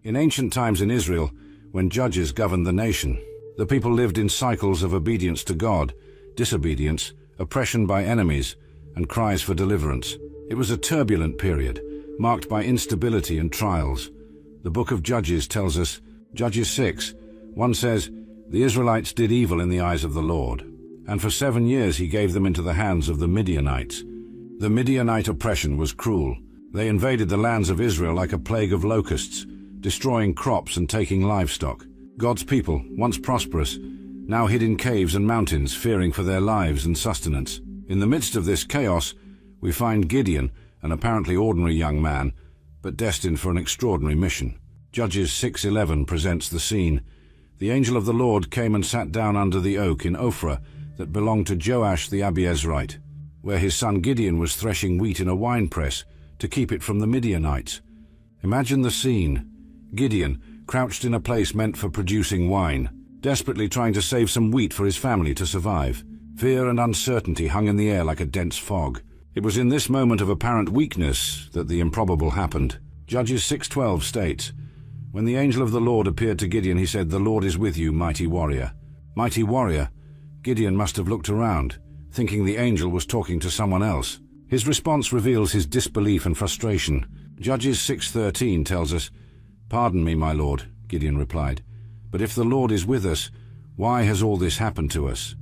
In ancient times in Israel, when judges governed the nation, the people lived in cycles of obedience to God, disobedience, oppression by enemies, and cries for deliverance. It was a turbulent period, marked by instability and trials. The book of Judges tells us, Judges 6:1 says, "The Israelites did evil in the eyes of the Lord, and for 7 years he gave them into the hands of the Midianites." The Midianite oppression was cruel. They invaded the lands of Israel like a plague of locusts, destroying crops and taking livestock. God's people, once prosperous, now hid in caves and mountains, fearing for their lives and sustenance. In the midst of this chaos, we find Gideon, an apparently ordinary young man, but destined for an extraordinary mission. Judges 6:11 presents the scene. The angel of the Lord came and sat down under the oak in Ophrah that belonged to Joash the Abiezrite, where his son Gideon was threshing wheat in a winepress to keep it from the Midianites. Imagine the scene. Gideon, crouched in a place meant for producing wine, desperately trying to save some wheat for his family to survive. Fear and uncertainty hung in the air like a dense fog. It was in this moment of apparent weakness that the improbable happened. Judges 6:12 states, "When the angel of the Lord appeared to Gideon, he said, 'The Lord is with you, mighty warrior.'" Mighty warrior? Gideon must have looked around, thinking the angel was talking to someone else. His response reveals his disbelief and frustration. Judges 6:13 tells us, "Pardon me, my lord," Gideon replied, "but if the Lord is with us, why has all this happened to us?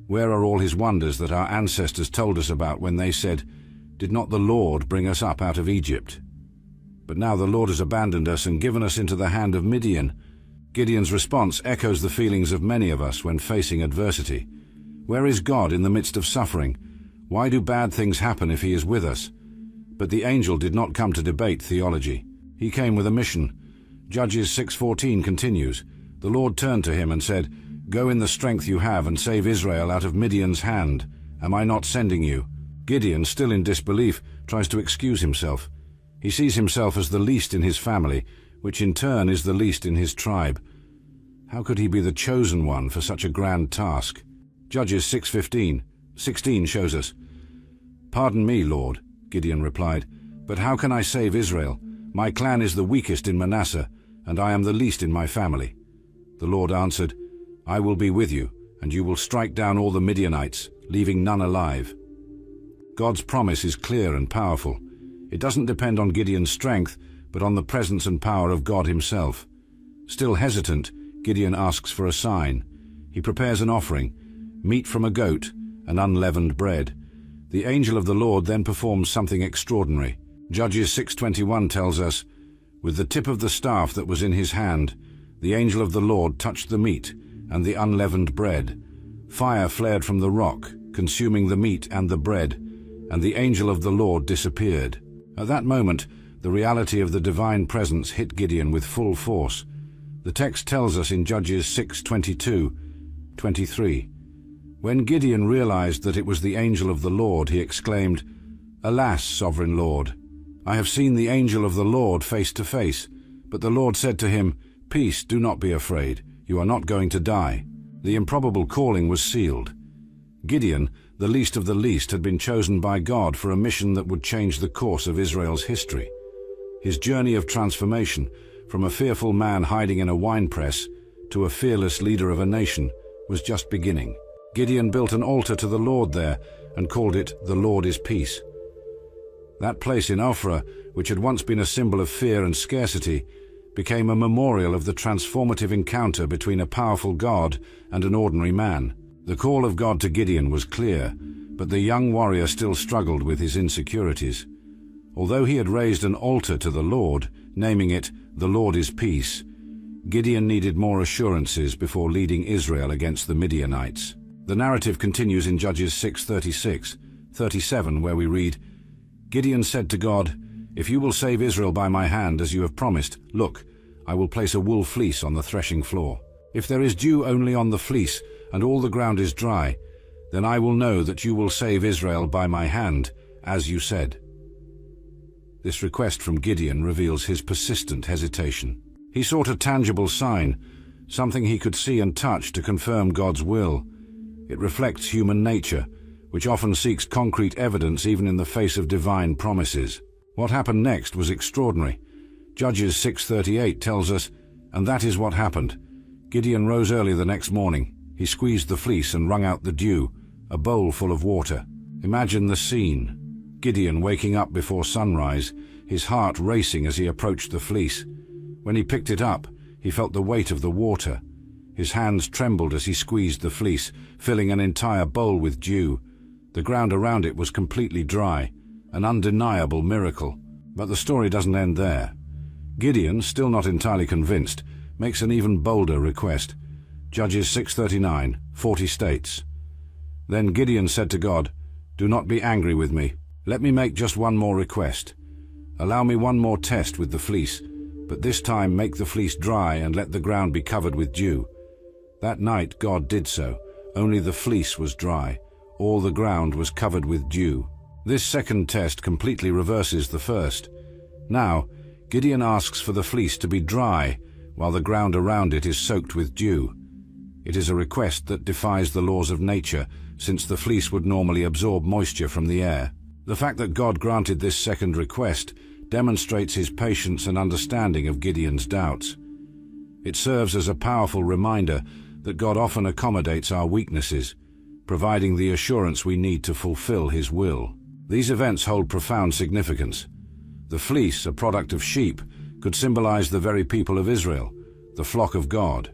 Where are all his wonders that our ancestors told us about when they said, 'Did not the Lord bring us up out of Egypt?' But now the Lord has abandoned us and given us into the hand of Midian." Gideon's response echoes the feelings of many of us when facing adversity. Where is God in the midst of suffering? Why do bad things happen if he is with us? But the angel did not come to debate theology. He came with a mission. Judges 6:14 continues, "The Lord turned to him and said, 'Go in the strength you have and save Israel out of Midian's hand. Am I not sending you?'" Gideon, still in disbelief, tries to excuse himself. He sees himself as the least in his family, which in turn is the least in his tribe. How could he be the chosen one for such a grand task? Judges 6:16 shows us, "Pardon me, Lord," Gideon replied, "but how can I save Israel? My clan is the weakest in Manasseh, and I am the least in my family." The Lord answered, "I will be with you, and you will strike down all the Midianites, leaving none alive." God's promise is clear and powerful. It doesn't depend on Gideon's strength, but on the presence and power of God himself. Still hesitant, Gideon asks for a sign. He prepares an offering, meat from a goat and unleavened bread. The angel of the Lord then performs something extraordinary. Judges 6:21 tells us, "With the tip of the staff that was in his hand, the angel of the Lord touched the meat and the unleavened bread. Fire flared from the rock, consuming the meat and the bread, and the angel of the Lord disappeared." At that moment, the reality of the divine presence hit Gideon with full force. The text tells us in Judges 6:22-23, "When Gideon realized that it was the angel of the Lord, he exclaimed, 'Alas, sovereign Lord, I have seen the angel of the Lord face to face.' But the Lord said to him, 'Peace, do not be afraid. You are not going to die.'" The improbable calling was sealed. Gideon, the least of the least, had been chosen by God for a mission that would change the course of Israel's history. His journey of transformation, from a fearful man hiding in a winepress to a fearless leader of a nation, was just beginning. Gideon built an altar to the Lord there and called it "The Lord is Peace." That place in Ophrah, which had once been a symbol of fear and scarcity, became a memorial of the transformative encounter between a powerful God and an ordinary man. The call of God to Gideon was clear, but the young warrior still struggled with his insecurities. Although he had raised an altar to the Lord, naming it "The Lord is Peace," Gideon needed more assurances before leading Israel against the Midianites. The narrative continues in Judges 6:36-37, where we read, "Gideon said to God, 'If you will save Israel by my hand, as you have promised, look, I will place a wool fleece on the threshing floor. If there is dew only on the fleece, and all the ground is dry, then I will know that you will save Israel by my hand, as you said.'" This request from Gideon reveals his persistent hesitation. He sought a tangible sign, something he could see and touch to confirm God's will. It reflects human nature, which often seeks concrete evidence even in the face of divine promises. What happened next was extraordinary. Judges 6:38 tells us, "And that is what happened. Gideon rose early the next morning. He squeezed the fleece and wrung out the dew, a bowl full of water." Imagine the scene. Gideon waking up before sunrise, his heart racing as he approached the fleece. When he picked it up, he felt the weight of the water. His hands trembled as he squeezed the fleece, filling an entire bowl with dew. The ground around it was completely dry, an undeniable miracle. But the story doesn't end there. Gideon, still not entirely convinced, makes an even bolder request. Judges 6:39-40 states, "Then Gideon said to God, 'Do not be angry with me. Let me make just one more request. Allow me one more test with the fleece, but this time make the fleece dry and let the ground be covered with dew.' That night God did so. Only the fleece was dry. All the ground was covered with dew. This second test completely reverses the first. Now, Gideon asks for the fleece to be dry, while the ground around it is soaked with dew. It is a request that defies the laws of nature, since the fleece would normally absorb moisture from the air. The fact that God granted this second request demonstrates his patience and understanding of Gideon's doubts. It serves as a powerful reminder that God often accommodates our weaknesses, providing the assurance we need to fulfill his will. These events hold profound significance. The fleece, a product of sheep, could symbolize the very people of Israel, the flock of God.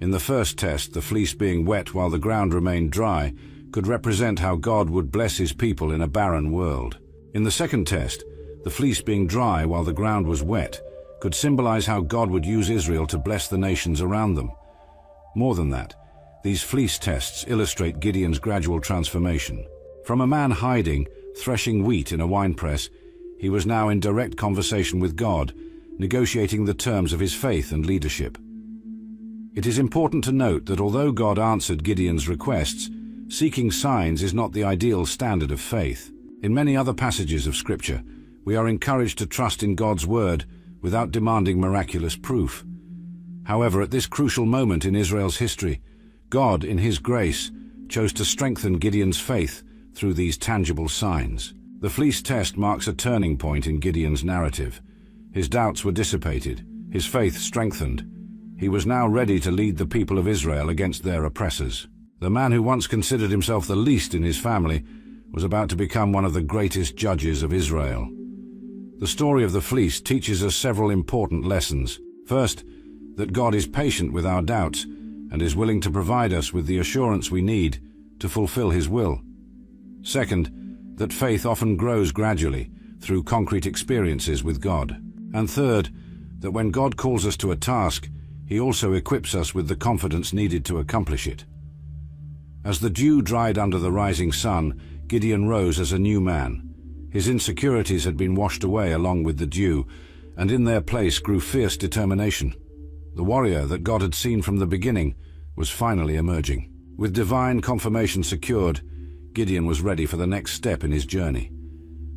In the first test, the fleece being wet while the ground remained dry could represent how God would bless his people in a barren world. In the second test, the fleece being dry while the ground was wet could symbolize how God would use Israel to bless the nations around them. More than that, these fleece tests illustrate Gideon's gradual transformation. From a man hiding, threshing wheat in a winepress, he was now in direct conversation with God, negotiating the terms of his faith and leadership. It is important to note that although God answered Gideon's requests, seeking signs is not the ideal standard of faith. In many other passages of Scripture, we are encouraged to trust in God's word without demanding miraculous proof. However, at this crucial moment in Israel's history, God, in his grace, chose to strengthen Gideon's faith through these tangible signs. The fleece test marks a turning point in Gideon's narrative. His doubts were dissipated, his faith strengthened. He was now ready to lead the people of Israel against their oppressors. The man who once considered himself the least in his family was about to become one of the greatest judges of Israel. The story of the fleece teaches us several important lessons. First, that God is patient with our doubts and is willing to provide us with the assurance we need to fulfill his will. Second, that faith often grows gradually through concrete experiences with God. And third, that when God calls us to a task, he also equips us with the confidence needed to accomplish it. As the dew dried under the rising sun, Gideon rose as a new man. His insecurities had been washed away along with the dew, and in their place grew fierce determination. The warrior that God had seen from the beginning was finally emerging. With divine confirmation secured, Gideon was ready for the next step in his journey.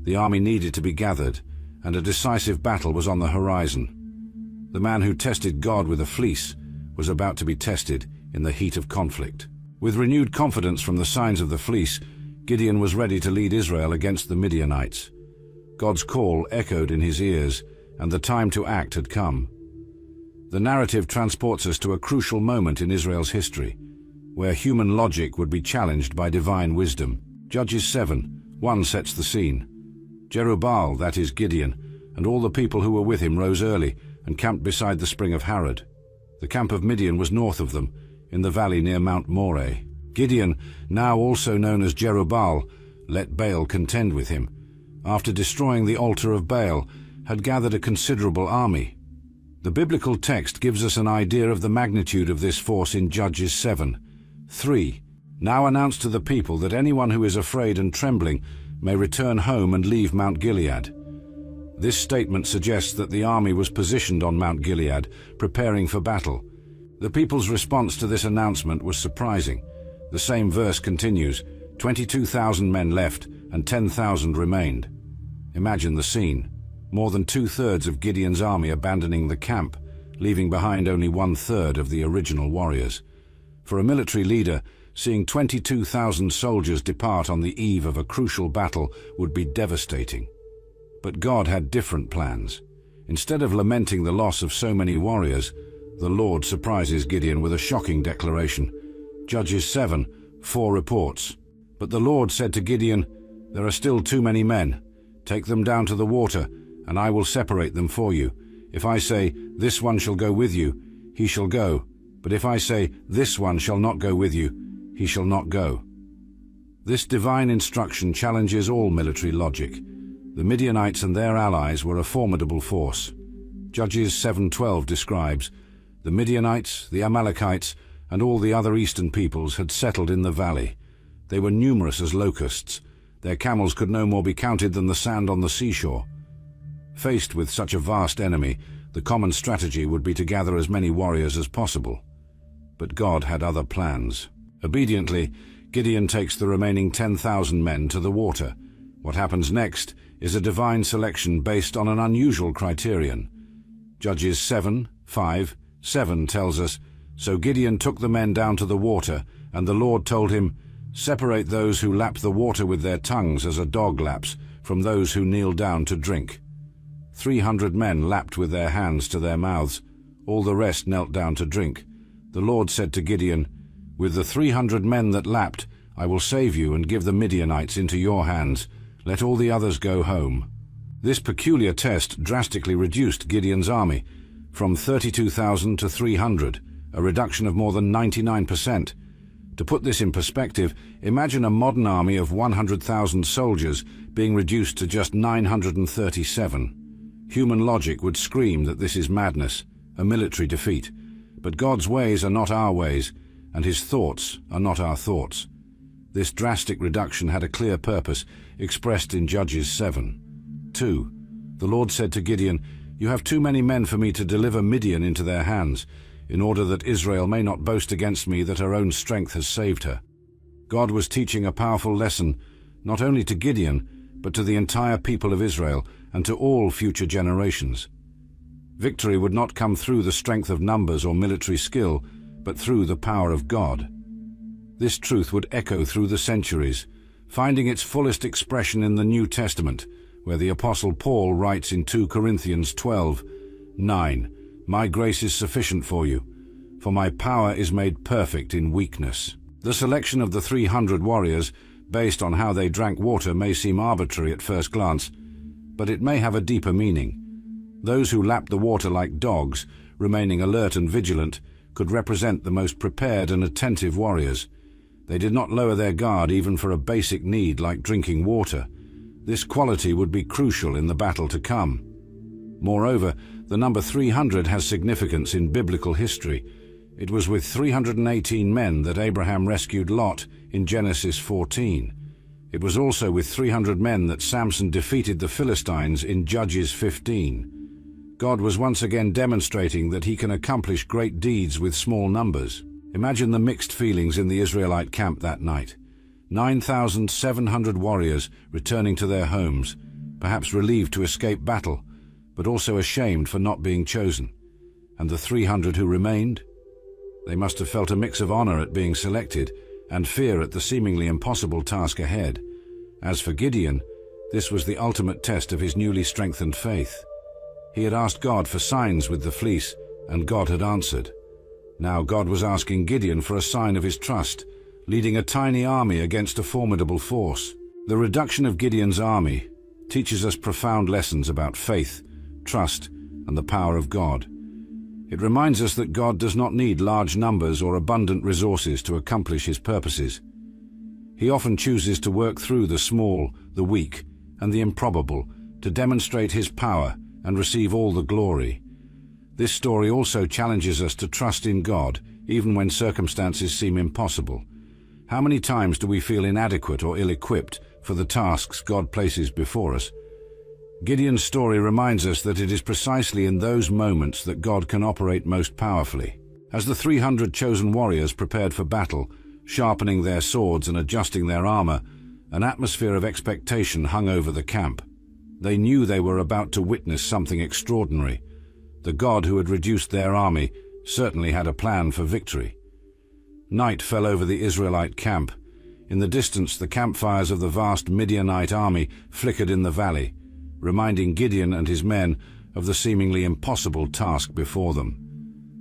The army needed to be gathered, and a decisive battle was on the horizon. The man who tested God with a fleece was about to be tested in the heat of conflict. With renewed confidence from the signs of the fleece, Gideon was ready to lead Israel against the Midianites. God's call echoed in his ears, and the time to act had come. The narrative transports us to a crucial moment in Israel's history, where human logic would be challenged by divine wisdom. Judges 7:1 sets the scene. Jerubbaal, that is Gideon, and all the people who were with him rose early and camped beside the spring of Harod. The camp of Midian was north of them, in the valley near Mount Moreh. Gideon, now also known as Jerubbaal, let Baal contend with him. After destroying the altar of Baal, had gathered a considerable army. The biblical text gives us an idea of the magnitude of this force in Judges 7:3. Now announce to the people that anyone who is afraid and trembling may return home and leave Mount Gilead. This statement suggests that the army was positioned on Mount Gilead, preparing for battle. The people's response to this announcement was surprising. The same verse continues, 22,000 men left and 10,000 remained. Imagine the scene. More than 2/3 of Gideon's army abandoning the camp, leaving behind only 1/3 of the original warriors. For a military leader, seeing 22,000 soldiers depart on the eve of a crucial battle would be devastating. But God had different plans. Instead of lamenting the loss of so many warriors, the Lord surprises Gideon with a shocking declaration. Judges 7:4 reports, "But the Lord said to Gideon, 'There are still too many men. Take them down to the water, and I will separate them for you. If I say, "This one shall go with you," he shall go. But if I say, "This one shall not go with you," he shall not go." This divine instruction challenges all military logic. The Midianites and their allies were a formidable force. Judges 7:12 describes, "The Midianites, the Amalekites, and all the other eastern peoples had settled in the valley. They were numerous as locusts. Their camels could no more be counted than the sand on the seashore." Faced with such a vast enemy, the common strategy would be to gather as many warriors as possible. But God had other plans. Obediently, Gideon takes the remaining 10,000 men to the water. What happens next is a divine selection based on an unusual criterion. Judges 7:5-7 tells us, "So Gideon took the men down to the water, and the Lord told him, 'Separate those who lap the water with their tongues as a dog laps from those who kneel down to drink.' 300 men lapped with their hands to their mouths. All the rest knelt down to drink. The Lord said to Gideon, 'With the 300 men that lapped, I will save you and give the Midianites into your hands. Let all the others go home.'" This peculiar test drastically reduced Gideon's army from 32,000 to 300, a reduction of more than 99%. To put this in perspective, imagine a modern army of 100,000 soldiers being reduced to just 937. Human logic would scream that this is madness, a military defeat. But God's ways are not our ways, and his thoughts are not our thoughts. This drastic reduction had a clear purpose, expressed in Judges 7:2. The Lord said to Gideon, "You have too many men for me to deliver Midian into their hands, in order that Israel may not boast against me that her own strength has saved her." God was teaching a powerful lesson, not only to Gideon, but to the entire people of Israel and to all future generations. Victory would not come through the strength of numbers or military skill, but through the power of God. This truth would echo through the centuries, finding its fullest expression in the New Testament, where the Apostle Paul writes in 2 Corinthians 12:9, "My grace is sufficient for you, for my power is made perfect in weakness." The selection of the 300 warriors, based on how they drank water, may seem arbitrary at first glance, but it may have a deeper meaning. Those who lapped the water like dogs, remaining alert and vigilant, could represent the most prepared and attentive warriors. They did not lower their guard even for a basic need like drinking water. This quality would be crucial in the battle to come. Moreover, the number 300 has significance in biblical history. It was with 318 men that Abraham rescued Lot in Genesis 14. It was also with 300 men that Samson defeated the Philistines in Judges 15. God was once again demonstrating that he can accomplish great deeds with small numbers. Imagine the mixed feelings in the Israelite camp that night. 9,700 warriors returning to their homes, perhaps relieved to escape battle, but also ashamed for not being chosen. And the 300 who remained? They must have felt a mix of honor at being selected and fear at the seemingly impossible task ahead. As for Gideon, this was the ultimate test of his newly strengthened faith. He had asked God for signs with the fleece, and God had answered. Now God was asking Gideon for a sign of his trust, leading a tiny army against a formidable force. The reduction of Gideon's army teaches us profound lessons about faith, trust, and the power of God. It reminds us that God does not need large numbers or abundant resources to accomplish his purposes. He often chooses to work through the small, the weak, and the improbable to demonstrate his power and receive all the glory. This story also challenges us to trust in God, even when circumstances seem impossible. How many times do we feel inadequate or ill-equipped for the tasks God places before us? Gideon's story reminds us that it is precisely in those moments that God can operate most powerfully. As the 300 chosen warriors prepared for battle, sharpening their swords and adjusting their armor, an atmosphere of expectation hung over the camp. They knew they were about to witness something extraordinary. The God who had reduced their army certainly had a plan for victory. Night fell over the Israelite camp. In the distance, the campfires of the vast Midianite army flickered in the valley, reminding Gideon and his men of the seemingly impossible task before them.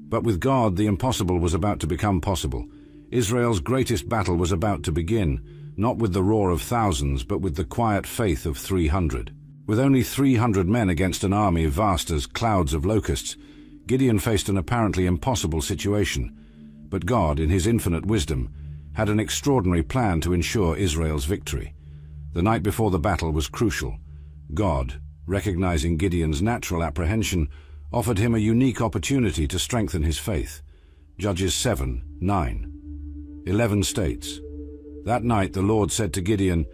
But with God, the impossible was about to become possible. Israel's greatest battle was about to begin, not with the roar of thousands, but with the quiet faith of 300. With only 300 men against an army vast as clouds of locusts, Gideon faced an apparently impossible situation. But God, in his infinite wisdom, had an extraordinary plan to ensure Israel's victory. The night before the battle was crucial. God, recognizing Gideon's natural apprehension, offered him a unique opportunity to strengthen his faith. Judges 7:9. 11 states, "That night the Lord said to Gideon,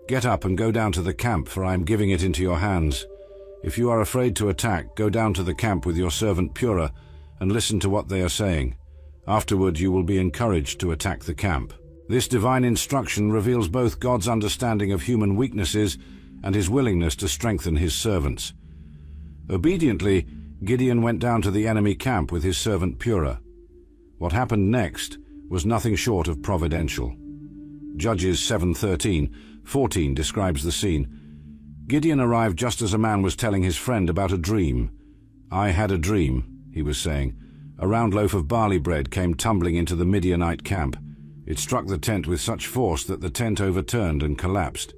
'Get up and go down to the camp, for I am giving it into your hands. If you are afraid to attack, go down to the camp with your servant Purah and listen to what they are saying. Afterward you will be encouraged to attack the camp.'" This divine instruction reveals both God's understanding of human weaknesses and his willingness to strengthen his servants. Obediently, Gideon went down to the enemy camp with his servant Purah. What happened next was nothing short of providential. Judges 7:13-14 describes the scene. Gideon arrived just as a man was telling his friend about a dream. "I had a dream," he was saying. "A round loaf of barley bread came tumbling into the Midianite camp. It struck the tent with such force that the tent overturned and collapsed."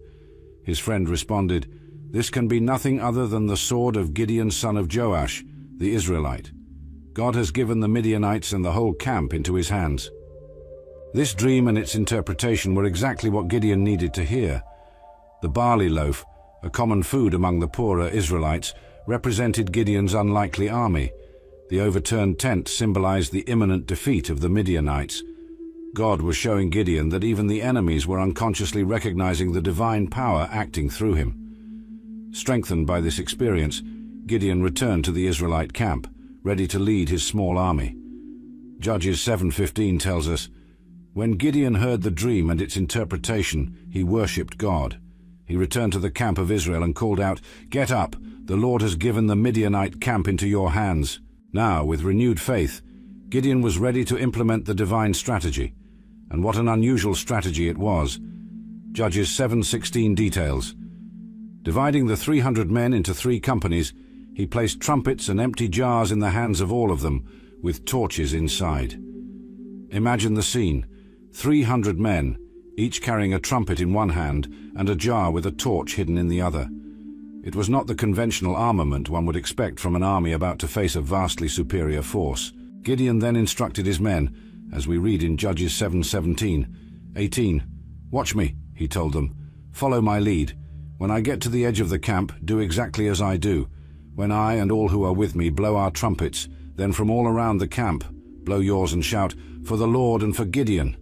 His friend responded, "This can be nothing other than the sword of Gideon son of Joash, the Israelite. God has given the Midianites and the whole camp into his hands." This dream and its interpretation were exactly what Gideon needed to hear. The barley loaf, a common food among the poorer Israelites, represented Gideon's unlikely army. The overturned tent symbolized the imminent defeat of the Midianites. God was showing Gideon that even the enemies were unconsciously recognizing the divine power acting through him. Strengthened by this experience, Gideon returned to the Israelite camp, ready to lead his small army. Judges 7:15 tells us, "When Gideon heard the dream and its interpretation, he worshipped God. He returned to the camp of Israel and called out, 'Get up! The Lord has given the Midianite camp into your hands.'" Now, with renewed faith, Gideon was ready to implement the divine strategy. And what an unusual strategy it was. Judges 7:16 details, "Dividing the 300 men into 3 companies, he placed trumpets and empty jars in the hands of all of them, with torches inside." Imagine the scene. 300 men, each carrying a trumpet in one hand and a jar with a torch hidden in the other. It was not the conventional armament one would expect from an army about to face a vastly superior force. Gideon then instructed his men, as we read in Judges 7:17-18. "Watch me," he told them. "Follow my lead. When I get to the edge of the camp, do exactly as I do. When I and all who are with me blow our trumpets, then from all around the camp, blow yours and shout, 'For the Lord and for Gideon.'"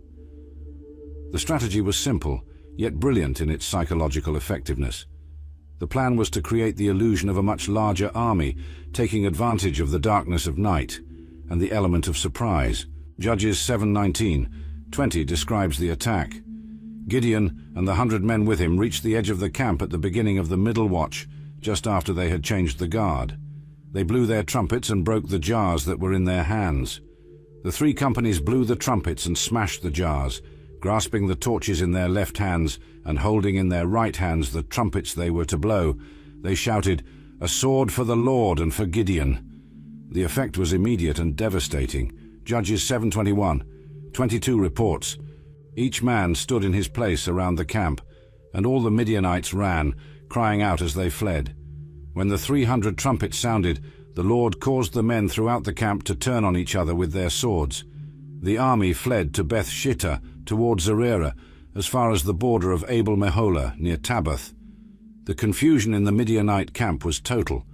The strategy was simple, yet brilliant in its psychological effectiveness. The plan was to create the illusion of a much larger army, taking advantage of the darkness of night and the element of surprise. Judges 7:19-20 describes the attack. Gideon and the 100 men with him reached the edge of the camp at the beginning of the middle watch, just after they had changed the guard. They blew their trumpets and broke the jars that were in their hands. The 3 companies blew the trumpets and smashed the jars, grasping the torches in their left hands and holding in their right hands the trumpets they were to blow. They shouted, "A sword for the Lord and for Gideon." The effect was immediate and devastating. Judges 7:21, 22 reports, "Each man stood in his place around the camp, and all the Midianites ran, crying out as they fled. When the 300 trumpets sounded, the Lord caused the men throughout the camp to turn on each other with their swords. The army fled to Beth Shittah toward Zererah, as far as the border of Abel-Meholah near Tabbath. The confusion in the Midianite camp was total.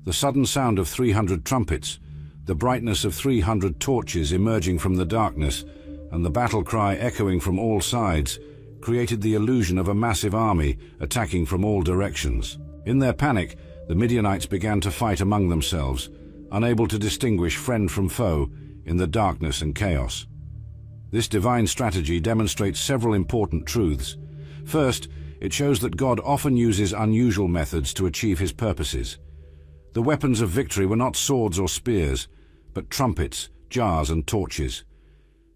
The sudden sound of 300 trumpets, the brightness of 300 torches emerging from the darkness, and the battle cry echoing from all sides, created the illusion of a massive army attacking from all directions. In their panic, the Midianites began to fight among themselves, unable to distinguish friend from foe in the darkness and chaos. This divine strategy demonstrates several important truths. First, it shows that God often uses unusual methods to achieve his purposes. The weapons of victory were not swords or spears, but trumpets, jars, and torches.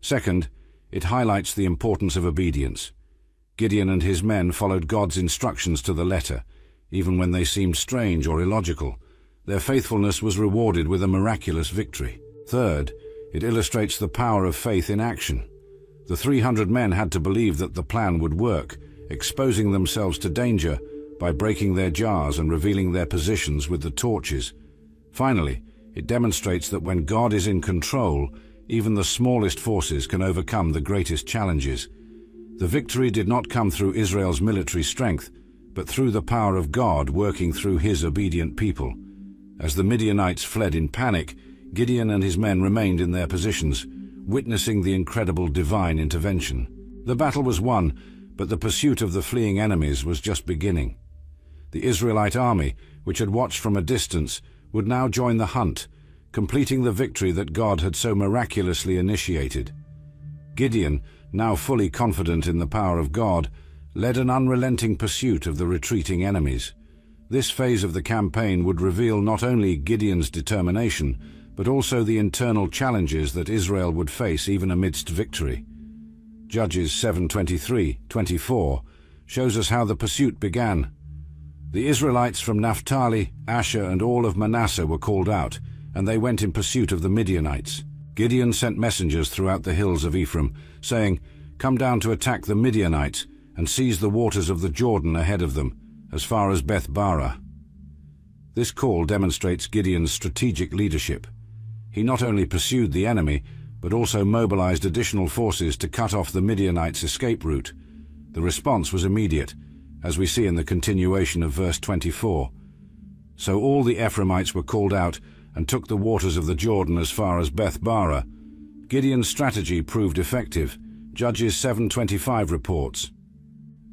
Second, it highlights the importance of obedience. Gideon and his men followed God's instructions to the letter, even when they seemed strange or illogical. Their faithfulness was rewarded with a miraculous victory. Third, it illustrates the power of faith in action. The 300 men had to believe that the plan would work, exposing themselves to danger by breaking their jars and revealing their positions with the torches. Finally, it demonstrates that when God is in control, even the smallest forces can overcome the greatest challenges. The victory did not come through Israel's military strength, but through the power of God working through his obedient people. As the Midianites fled in panic, Gideon and his men remained in their positions, witnessing the incredible divine intervention. The battle was won, but the pursuit of the fleeing enemies was just beginning. The Israelite army, which had watched from a distance, would now join the hunt, completing the victory that God had so miraculously initiated. Gideon, now fully confident in the power of God, led an unrelenting pursuit of the retreating enemies. This phase of the campaign would reveal not only Gideon's determination, but also the internal challenges that Israel would face even amidst victory. Judges 7:23-24 shows us how the pursuit began. The Israelites from Naphtali, Asher, and all of Manasseh were called out, and they went in pursuit of the Midianites. Gideon sent messengers throughout the hills of Ephraim, saying, "Come down to attack the Midianites and seize the waters of the Jordan ahead of them, as far as Beth-barah." This call demonstrates Gideon's strategic leadership. He not only pursued the enemy, but also mobilized additional forces to cut off the Midianites' escape route. The response was immediate, as we see in the continuation of verse 24. So all the Ephraimites were called out and took the waters of the Jordan as far as Beth-barah. Gideon's strategy proved effective, Judges 7:25 reports.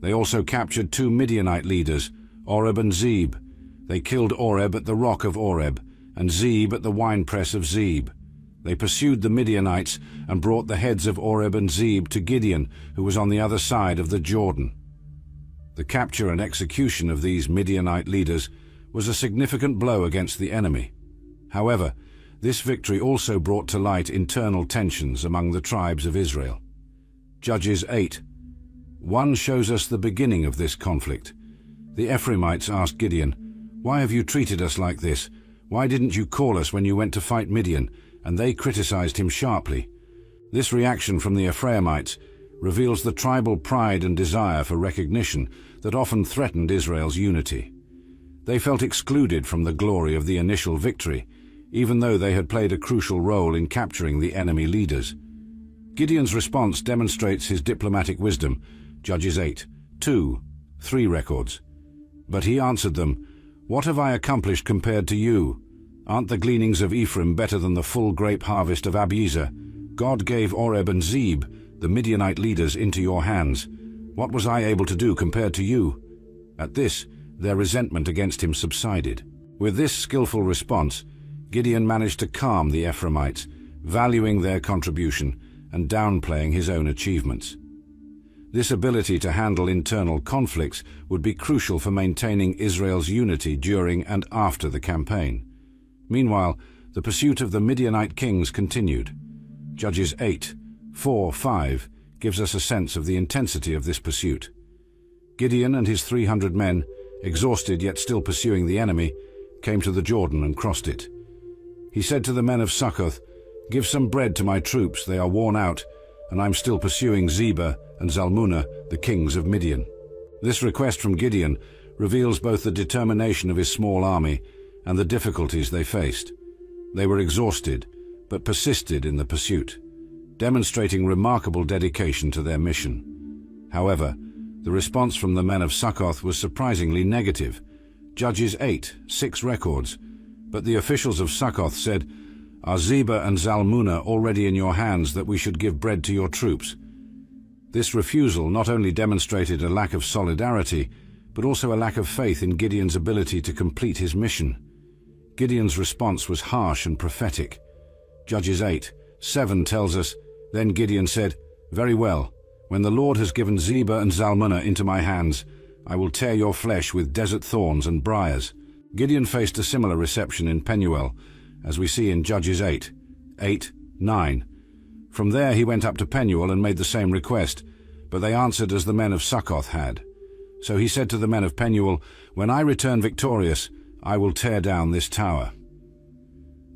They also captured 2 Midianite leaders, Oreb and Zeb. They killed Oreb at the rock of Oreb, and Zeb at the winepress of Zeb. They pursued the Midianites and brought the heads of Oreb and Zeb to Gideon, who was on the other side of the Jordan. The capture and execution of these Midianite leaders was a significant blow against the enemy. However, this victory also brought to light internal tensions among the tribes of Israel. Judges 8:1 shows us the beginning of this conflict. The Ephraimites asked Gideon, "Why have you treated us like this? Why didn't you call us when you went to fight Midian?" And they criticized him sharply. This reaction from the Ephraimites reveals the tribal pride and desire for recognition that often threatened Israel's unity. They felt excluded from the glory of the initial victory, even though they had played a crucial role in capturing the enemy leaders. Gideon's response demonstrates his diplomatic wisdom. Judges 8:2-3 records. But he answered them, "What have I accomplished compared to you? Aren't the gleanings of Ephraim better than the full grape harvest of Abiezer? God gave Oreb and Zeb, the Midianite leaders, into your hands. What was I able to do compared to you?" At this, their resentment against him subsided. With this skillful response, Gideon managed to calm the Ephraimites, valuing their contribution and downplaying his own achievements. This ability to handle internal conflicts would be crucial for maintaining Israel's unity during and after the campaign. Meanwhile, the pursuit of the Midianite kings continued. Judges 8:4-5 gives us a sense of the intensity of this pursuit. Gideon and his 300 men, exhausted yet still pursuing the enemy, came to the Jordan and crossed it. He said to the men of Succoth, "Give some bread to my troops, they are worn out, and I'm still pursuing Zebah and Zalmunna, the kings of Midian." This request from Gideon reveals both the determination of his small army and the difficulties they faced. They were exhausted, but persisted in the pursuit, demonstrating remarkable dedication to their mission. However, the response from the men of Succoth was surprisingly negative. Judges 8:6 records, "But the officials of Succoth said, 'Are Zebah and Zalmunna already in your hands that we should give bread to your troops?'" This refusal not only demonstrated a lack of solidarity, but also a lack of faith in Gideon's ability to complete his mission. Gideon's response was harsh and prophetic. Judges 8:7 tells us, "Then Gideon said, 'Very well, when the Lord has given Zebah and Zalmunna into my hands, I will tear your flesh with desert thorns and briars.'" Gideon faced a similar reception in Penuel, as we see in Judges 8:8-9. From there he went up to Penuel and made the same request, but they answered as the men of Succoth had. So he said to the men of Penuel, "When I return victorious, I will tear down this tower.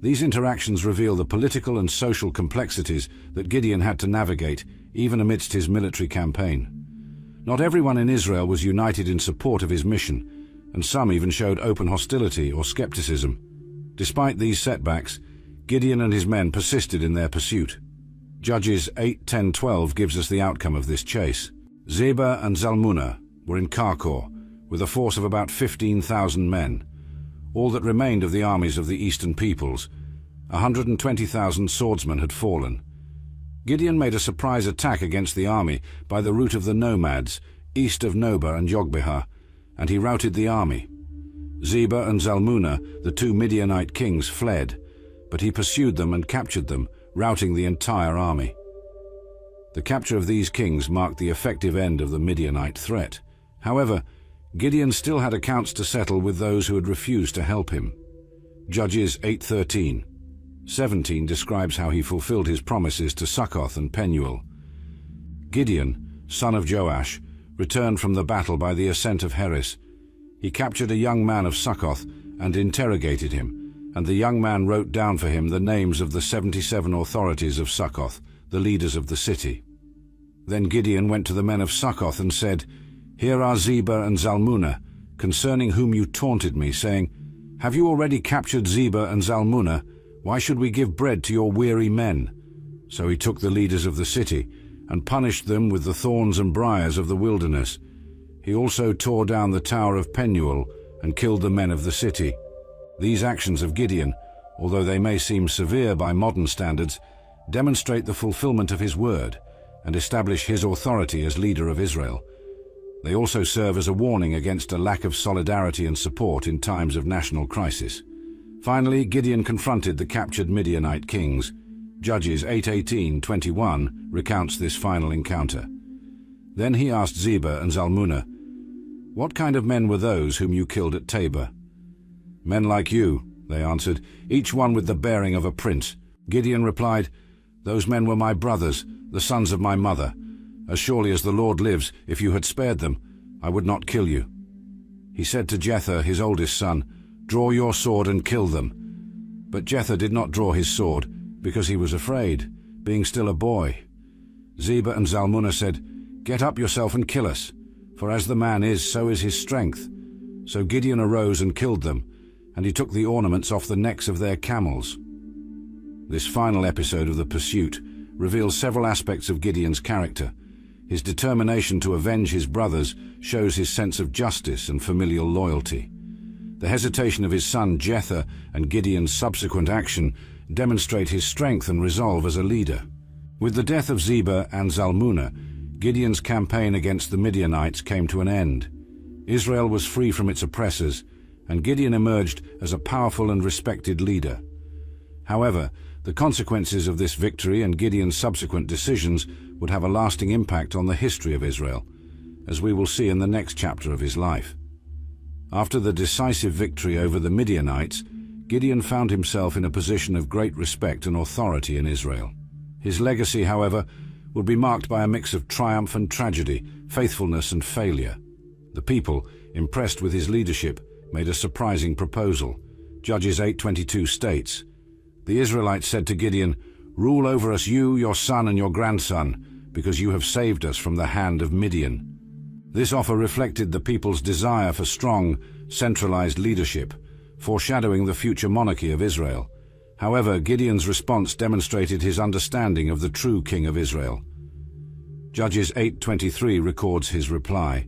These interactions reveal the political and social complexities that Gideon had to navigate, even amidst his military campaign. Not everyone in Israel was united in support of his mission, and some even showed open hostility or skepticism. Despite these setbacks, Gideon and his men persisted in their pursuit. Judges 8:10-12 gives us the outcome of this chase. Zebah and Zalmunna were in Karkor, with a force of about 15,000 men, all that remained of the armies of the eastern peoples. 120,000 swordsmen had fallen. Gideon made a surprise attack against the army by the route of the nomads, east of Nobah and Jogbehah, and he routed the army. Zebah and Zalmunna, the two Midianite kings, fled, but he pursued them and captured them, routing the entire army. The capture of these kings marked the effective end of the Midianite threat. However, Gideon still had accounts to settle with those who had refused to help him. Judges 8:13-17 describes how he fulfilled his promises to Succoth and Penuel. Gideon, son of Joash, returned from the battle by the ascent of Heres. He captured a young man of Succoth and interrogated him, and the young man wrote down for him the names of the 77 authorities of Succoth, the leaders of the city. Then Gideon went to the men of Succoth and said, "Here are Zebah and Zalmunna, concerning whom you taunted me, saying, 'Have you already captured Zebah and Zalmunna? Why should we give bread to your weary men?' So he took the leaders of the city and punished them with the thorns and briars of the wilderness. He also tore down the tower of Penuel and killed the men of the city." These actions of Gideon, although they may seem severe by modern standards, demonstrate the fulfillment of his word and establish his authority as leader of Israel. They also serve as a warning against a lack of solidarity and support in times of national crisis. Finally, Gideon confronted the captured Midianite kings. Judges 8:18-21 recounts this final encounter. Then he asked Zebah and Zalmunna, "What kind of men were those whom you killed at Tabor?" "Men like you," they answered, "each one with the bearing of a prince." Gideon replied, "Those men were my brothers, the sons of my mother. As surely as the Lord lives, if you had spared them, I would not kill you." He said to Jether, his oldest son, "Draw your sword and kill them." But Jether did not draw his sword, because he was afraid, being still a boy. Zebah and Zalmunna said, "Get up yourself and kill us, for as the man is, so is his strength." So Gideon arose and killed them, and he took the ornaments off the necks of their camels. This final episode of the pursuit reveals several aspects of Gideon's character. His determination to avenge his brothers shows his sense of justice and familial loyalty. The hesitation of his son Jether and Gideon's subsequent action demonstrate his strength and resolve as a leader. With the death of Zebah and Zalmunna, Gideon's campaign against the Midianites came to an end. Israel was free from its oppressors, and Gideon emerged as a powerful and respected leader. However, the consequences of this victory and Gideon's subsequent decisions would have a lasting impact on the history of Israel, as we will see in the next chapter of his life. After the decisive victory over the Midianites, Gideon found himself in a position of great respect and authority in Israel. His legacy, however, would be marked by a mix of triumph and tragedy, faithfulness and failure. The people, impressed with his leadership, made a surprising proposal. Judges 8:22 states, "The Israelites said to Gideon, 'Rule over us you, your son and your grandson, because you have saved us from the hand of Midian.'" This offer reflected the people's desire for strong, centralized leadership, foreshadowing the future monarchy of Israel. However, Gideon's response demonstrated his understanding of the true king of Israel. Judges 8:23 records his reply.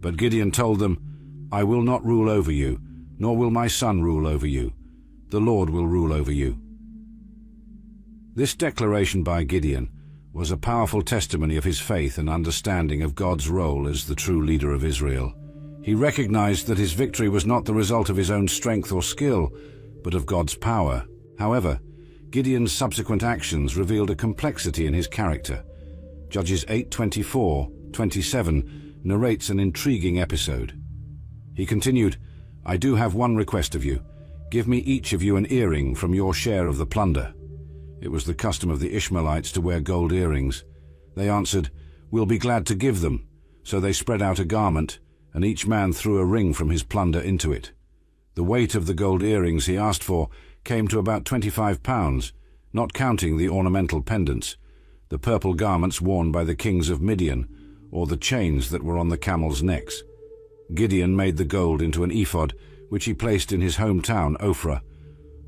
But Gideon told them, "I will not rule over you, nor will my son rule over you. The Lord will rule over you." This declaration by Gideon was a powerful testimony of his faith and understanding of God's role as the true leader of Israel. He recognized that his victory was not the result of his own strength or skill, but of God's power. However, Gideon's subsequent actions revealed a complexity in his character. Judges 8:24-27 narrates an intriguing episode. He continued, "I do have one request of you. Give me each of you an earring from your share of the plunder." It was the custom of the Ishmaelites to wear gold earrings. They answered, "We'll be glad to give them." So they spread out a garment, and each man threw a ring from his plunder into it. The weight of the gold earrings he asked for came to about 25 pounds, not counting the ornamental pendants, the purple garments worn by the kings of Midian, or the chains that were on the camels' necks. Gideon made the gold into an ephod, which he placed in his hometown, Ophrah.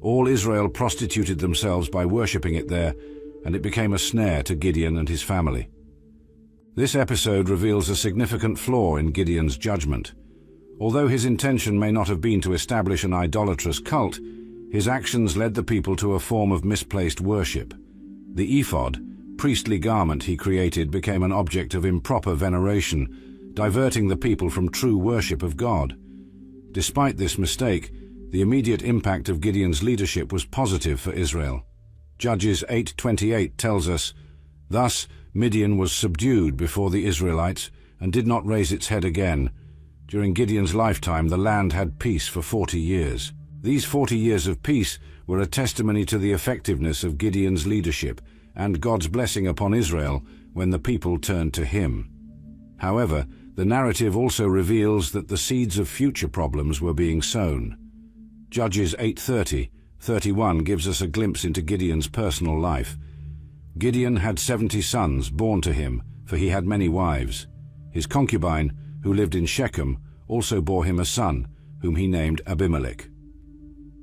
All Israel prostituted themselves by worshipping it there, and it became a snare to Gideon and his family. This episode reveals a significant flaw in Gideon's judgment. Although his intention may not have been to establish an idolatrous cult, his actions led the people to a form of misplaced worship. The ephod, priestly garment he created, became an object of improper veneration, diverting the people from true worship of God. Despite this mistake, the immediate impact of Gideon's leadership was positive for Israel. Judges 8:28 tells us, "Thus Midian was subdued before the Israelites and did not raise its head again. During Gideon's lifetime, the land had peace for 40 years. These 40 years of peace were a testimony to the effectiveness of Gideon's leadership and God's blessing upon Israel when the people turned to him. However, the narrative also reveals that the seeds of future problems were being sown. Judges 8:30-31 gives us a glimpse into Gideon's personal life. Gideon had 70 sons born to him, for he had many wives. His concubine, who lived in Shechem, also bore him a son, whom he named Abimelech.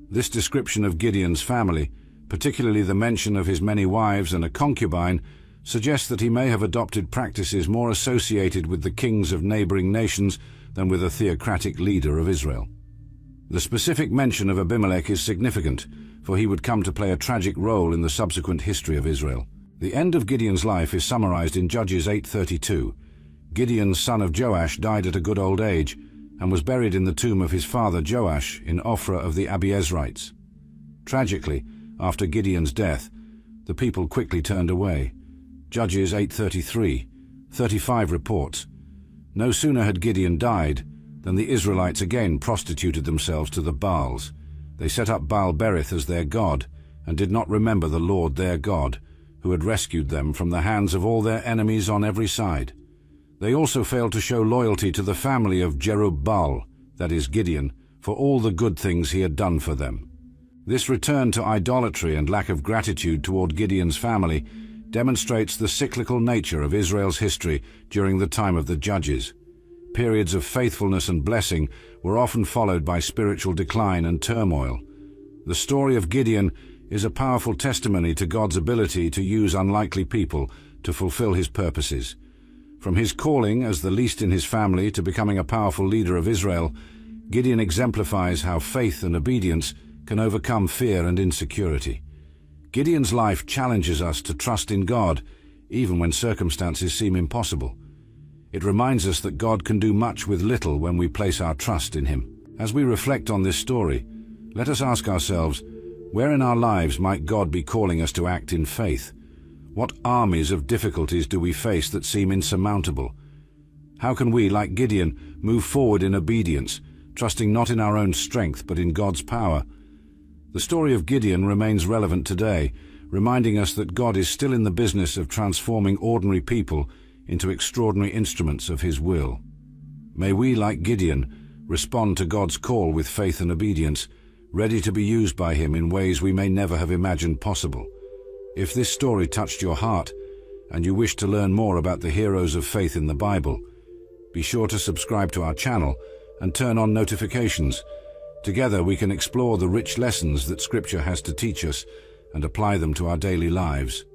This description of Gideon's family, particularly the mention of his many wives and a concubine, suggests that he may have adopted practices more associated with the kings of neighboring nations than with a theocratic leader of Israel. The specific mention of Abimelech is significant, for he would come to play a tragic role in the subsequent history of Israel. The end of Gideon's life is summarized in Judges 8:32. Gideon, son of Joash, died at a good old age and was buried in the tomb of his father Joash in Ophrah of the Abiezrites. Tragically, after Gideon's death, the people quickly turned away. Judges 8:33-35 reports, "No sooner had Gideon died than the Israelites again prostituted themselves to the Baals. They set up Baal-berith as their god and did not remember the Lord their God, who had rescued them from the hands of all their enemies on every side. They also failed to show loyalty to the family of Jerub-baal, that is Gideon, for all the good things he had done for them." This return to idolatry and lack of gratitude toward Gideon's family demonstrates the cyclical nature of Israel's history during the time of the Judges. Periods of faithfulness and blessing were often followed by spiritual decline and turmoil. The story of Gideon is a powerful testimony to God's ability to use unlikely people to fulfill his purposes. From his calling as the least in his family to becoming a powerful leader of Israel, Gideon exemplifies how faith and obedience can overcome fear and insecurity. Gideon's life challenges us to trust in God, even when circumstances seem impossible. It reminds us that God can do much with little when we place our trust in him. As we reflect on this story, let us ask ourselves, where in our lives might God be calling us to act in faith? What armies of difficulties do we face that seem insurmountable? How can we, like Gideon, move forward in obedience, trusting not in our own strength but in God's power? The story of Gideon remains relevant today, reminding us that God is still in the business of transforming ordinary people into extraordinary instruments of his will. May we, like Gideon, respond to God's call with faith and obedience, ready to be used by him in ways we may never have imagined possible. If this story touched your heart, and you wish to learn more about the heroes of faith in the Bible, be sure to subscribe to our channel and turn on notifications. Together we can explore the rich lessons that Scripture has to teach us and apply them to our daily lives.